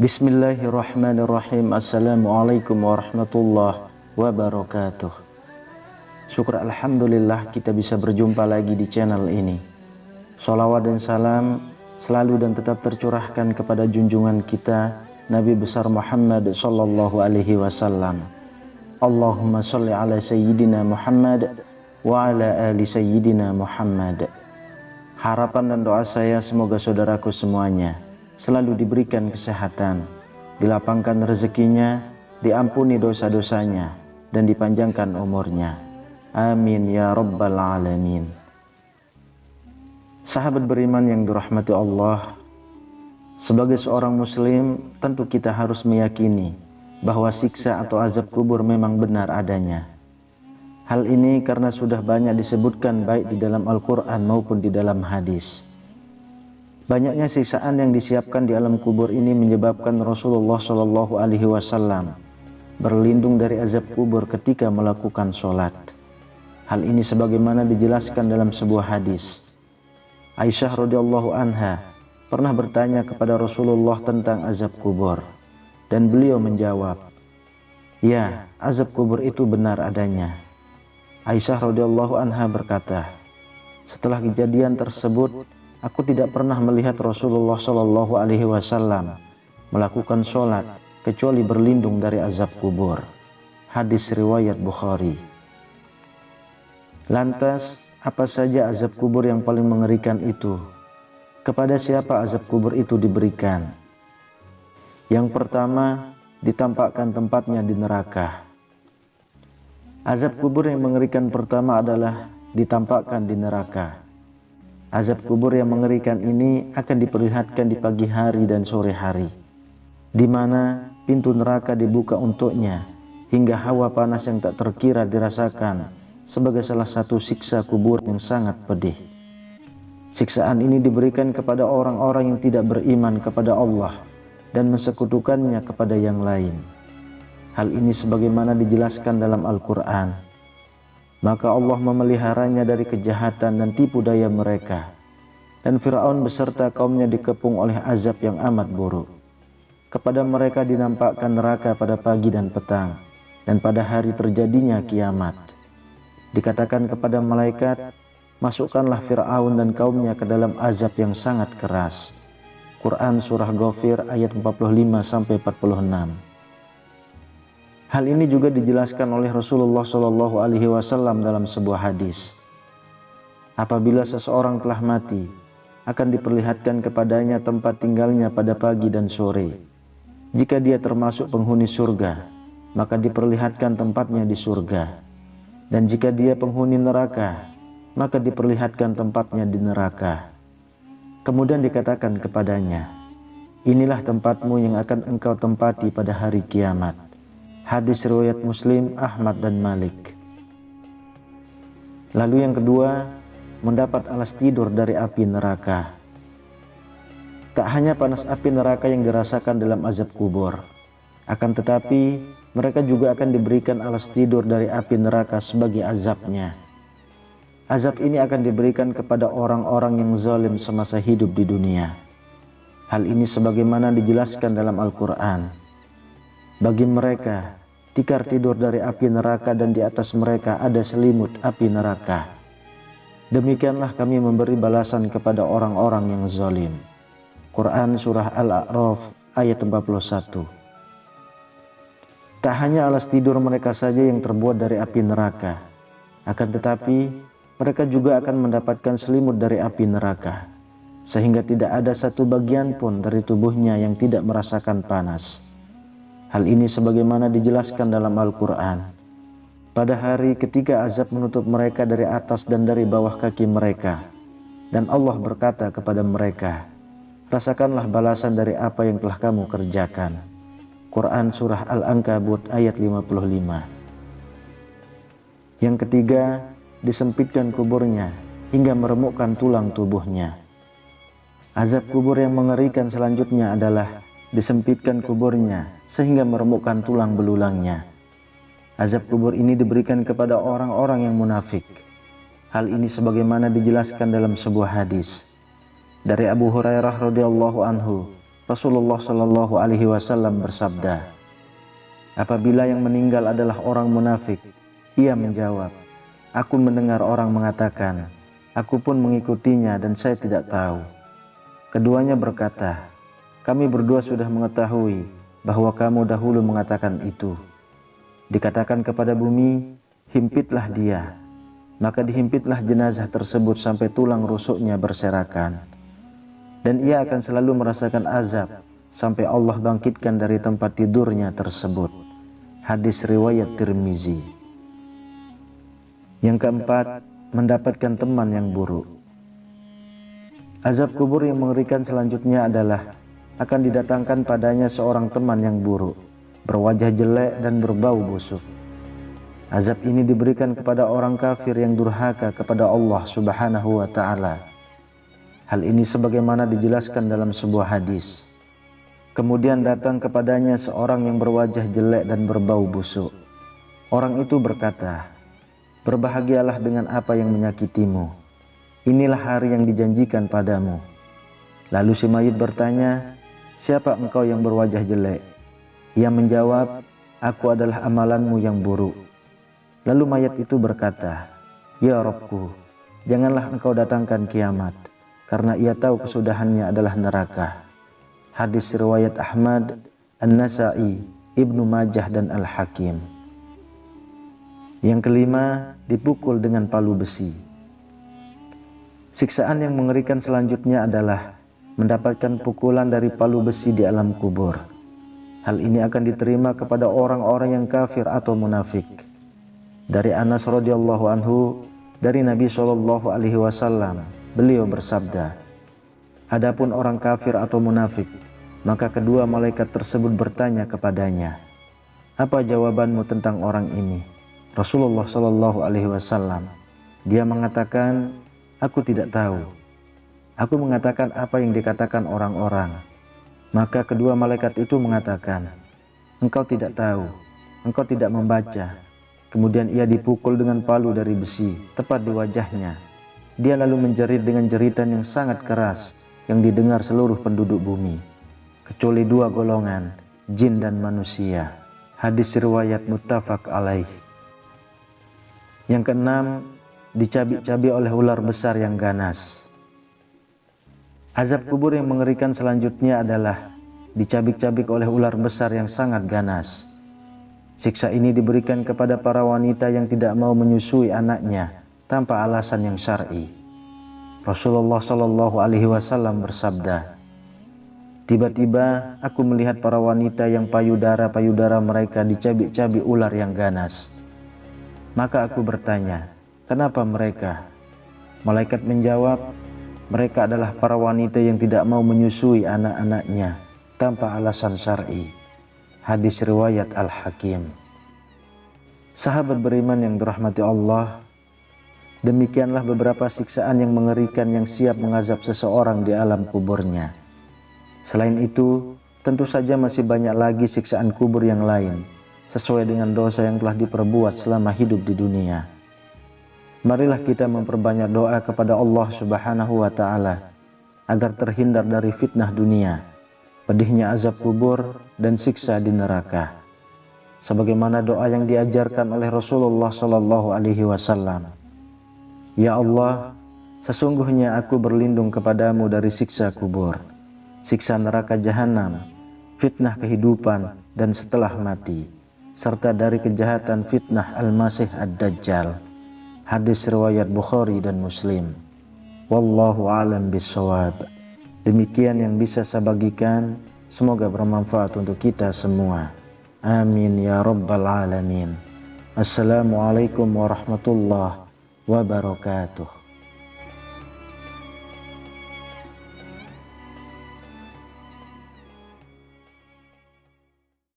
Bismillahirrahmanirrahim. Assalamualaikum warahmatullahi wabarakatuh. Syukur alhamdulillah kita bisa berjumpa lagi di channel ini. Sholawat dan salam selalu dan tetap tercurahkan kepada junjungan kita Nabi besar Muhammad sallallahu alaihi wasallam. Allahumma sholli ala sayyidina Muhammad wa ala ali sayyidina Muhammad. Harapan dan doa saya semoga saudaraku semuanya selalu diberikan kesehatan, dilapangkan rezekinya, diampuni dosa-dosanya, dan dipanjangkan umurnya. Amin ya rabbal alamin. Sahabat beriman yang dirahmati Allah, sebagai seorang muslim tentu kita harus meyakini bahwa siksa atau azab kubur memang benar adanya. Hal ini karena sudah banyak disebutkan baik di dalam Al-Quran maupun di dalam hadis. Banyaknya siksaan yang disiapkan di alam kubur ini menyebabkan Rasulullah Shallallahu Alaihi Wasallam berlindung dari azab kubur ketika melakukan sholat. Hal ini sebagaimana dijelaskan dalam sebuah hadis. Aisyah radhiyallahu anha pernah bertanya kepada Rasulullah tentang azab kubur, dan beliau menjawab, "Ya, azab kubur itu benar adanya." Aisyah radhiyallahu anha berkata, "Setelah kejadian tersebut, aku tidak pernah melihat Rasulullah Shallallahu Alaihi Wasallam melakukan sholat kecuali berlindung dari azab kubur." Hadis riwayat Bukhari. Lantas, apa saja azab kubur yang paling mengerikan itu? Kepada siapa azab kubur itu diberikan? Yang pertama, ditampakkan tempatnya di neraka. Azab kubur yang mengerikan pertama adalah ditampakkan di neraka. Azab kubur yang mengerikan ini akan diperlihatkan di pagi hari dan sore hari, di mana pintu neraka dibuka untuknya hingga hawa panas yang tak terkira dirasakan sebagai salah satu siksa kubur yang sangat pedih. Siksaan ini diberikan kepada orang-orang yang tidak beriman kepada Allah dan mensekutukannya kepada yang lain. Hal ini sebagaimana dijelaskan dalam Al-Quran. Maka Allah memeliharanya dari kejahatan dan tipu daya mereka, dan Fir'aun beserta kaumnya dikepung oleh azab yang amat buruk. Kepada mereka dinampakkan neraka pada pagi dan petang, dan pada hari terjadinya kiamat. Dikatakan kepada malaikat, masukkanlah Fir'aun dan kaumnya ke dalam azab yang sangat keras. Quran Surah Ghafir ayat 45-46. Hal ini juga dijelaskan oleh Rasulullah Shallallahu Alaihi Wasallam dalam sebuah hadis. Apabila seseorang telah mati, akan diperlihatkan kepadanya tempat tinggalnya pada pagi dan sore. Jika dia termasuk penghuni surga, maka diperlihatkan tempatnya di surga. Dan jika dia penghuni neraka, maka diperlihatkan tempatnya di neraka. Kemudian dikatakan kepadanya, inilah tempatmu yang akan engkau tempati pada hari kiamat. Hadis riwayat Muslim, Ahmad dan Malik. Lalu yang kedua, mendapat alas tidur dari api neraka. Tak hanya panas api neraka yang dirasakan dalam azab kubur, akan tetapi mereka juga akan diberikan alas tidur dari api neraka sebagai azabnya. Azab ini akan diberikan kepada orang-orang yang zalim semasa hidup di dunia. Hal ini sebagaimana dijelaskan dalam Al-Quran. Bagi mereka, tikar tidur dari api neraka dan di atas mereka ada selimut api neraka. Demikianlah kami memberi balasan kepada orang-orang yang zalim. Quran Surah Al-A'raf ayat 41. Tak hanya alas tidur mereka saja yang terbuat dari api neraka, akan tetapi mereka juga akan mendapatkan selimut dari api neraka, sehingga tidak ada satu bagian pun dari tubuhnya yang tidak merasakan panas. Hal ini sebagaimana dijelaskan dalam Al-Quran. Pada hari ketika azab menutup mereka dari atas dan dari bawah kaki mereka, dan Allah berkata kepada mereka, rasakanlah balasan dari apa yang telah kamu kerjakan. Quran Surah Al-Ankabut ayat 55. Yang ketiga, disempitkan kuburnya hingga meremukkan tulang tubuhnya. Azab kubur yang mengerikan selanjutnya adalah disempitkan kuburnya sehingga meremukkan tulang belulangnya. Azab kubur ini diberikan kepada orang-orang yang munafik. Hal ini sebagaimana dijelaskan dalam sebuah hadis dari Abu Hurairah radhiyallahu anhu, Rasulullah Shallallahu Alaihi Wasallam bersabda, apabila yang meninggal adalah orang munafik, ia menjawab, aku mendengar orang mengatakan, aku pun mengikutinya dan saya tidak tahu. Keduanya berkata, kami berdua sudah mengetahui bahwa kamu dahulu mengatakan itu. Dikatakan kepada bumi, himpitlah dia. Maka dihimpitlah jenazah tersebut sampai tulang rusuknya berserakan. Dan ia akan selalu merasakan azab sampai Allah bangkitkan dari tempat tidurnya tersebut. Hadis riwayat Tirmizi. Yang keempat, mendapatkan teman yang buruk. Azab kubur yang mengerikan selanjutnya adalah akan didatangkan padanya seorang teman yang buruk, berwajah jelek dan berbau busuk. Azab ini diberikan kepada orang kafir yang durhaka kepada Allah Subhanahu wa Ta'ala. Hal ini sebagaimana dijelaskan dalam sebuah hadis. Kemudian datang kepadanya seorang yang berwajah jelek dan berbau busuk. Orang itu berkata, berbahagialah dengan apa yang menyakitimu. Inilah hari yang dijanjikan padamu. Lalu si mayit bertanya, siapa engkau yang berwajah jelek? Ia menjawab, aku adalah amalanmu yang buruk. Lalu mayat itu berkata, ya Rabbku, janganlah engkau datangkan kiamat, karena ia tahu kesudahannya adalah neraka. Hadis riwayat Ahmad, An-Nasa'i, Ibnu Majah dan Al-Hakim. Yang kelima, dipukul dengan palu besi. Siksaan yang mengerikan selanjutnya adalah mendapatkan pukulan dari palu besi di alam kubur. Hal ini akan diterima kepada orang-orang yang kafir atau munafik. Dari Anas radhiyallahu anhu, dari Nabi Shallallahu Alaihi Wasallam, beliau bersabda, adapun orang kafir atau munafik, maka kedua malaikat tersebut bertanya kepadanya, apa jawabanmu tentang orang ini? Rasulullah Shallallahu Alaihi Wasallam, dia mengatakan, aku tidak tahu. Aku mengatakan apa yang dikatakan orang-orang. Maka kedua malaikat itu mengatakan, engkau tidak tahu, engkau tidak membaca. Kemudian ia dipukul dengan palu dari besi, tepat di wajahnya. Dia lalu menjerit dengan jeritan yang sangat keras, yang didengar seluruh penduduk bumi, kecuali dua golongan, jin dan manusia. Hadis riwayat muttafaq alaih. Yang keenam, dicabik-cabik oleh ular besar yang ganas. Azab kubur yang mengerikan selanjutnya adalah dicabik-cabik oleh ular besar yang sangat ganas. Siksa ini diberikan kepada para wanita yang tidak mau menyusui anaknya tanpa alasan yang syar'i. Rasulullah Shallallahu Alaihi Wasallam bersabda, tiba-tiba aku melihat para wanita yang payudara-payudara mereka dicabik-cabik ular yang ganas. Maka aku bertanya, kenapa mereka? Malaikat menjawab, mereka adalah para wanita yang tidak mau menyusui anak-anaknya tanpa alasan syar'i. Hadis riwayat Al-Hakim. Sahabat beriman yang dirahmati Allah, demikianlah beberapa siksaan yang mengerikan yang siap mengazab seseorang di alam kuburnya. Selain itu, tentu saja masih banyak lagi siksaan kubur yang lain, sesuai dengan dosa yang telah diperbuat selama hidup di dunia. Marilah kita memperbanyak doa kepada Allah Subhanahu wa Ta'ala agar terhindar dari fitnah dunia, pedihnya azab kubur dan siksa di neraka. Sebagaimana doa yang diajarkan oleh Rasulullah Shallallahu Alaihi Wasallam. Ya Allah, sesungguhnya aku berlindung kepadamu dari siksa kubur, siksa neraka jahanam, fitnah kehidupan dan setelah mati, serta dari kejahatan fitnah Al-Masih Ad-Dajjal. Hadis riwayat Bukhari dan Muslim. Wallahu a'lam bishawab. Demikian yang bisa saya bagikan, semoga bermanfaat untuk kita semua. Amin ya rabbal alamin. Assalamualaikum warahmatullahi wabarakatuh.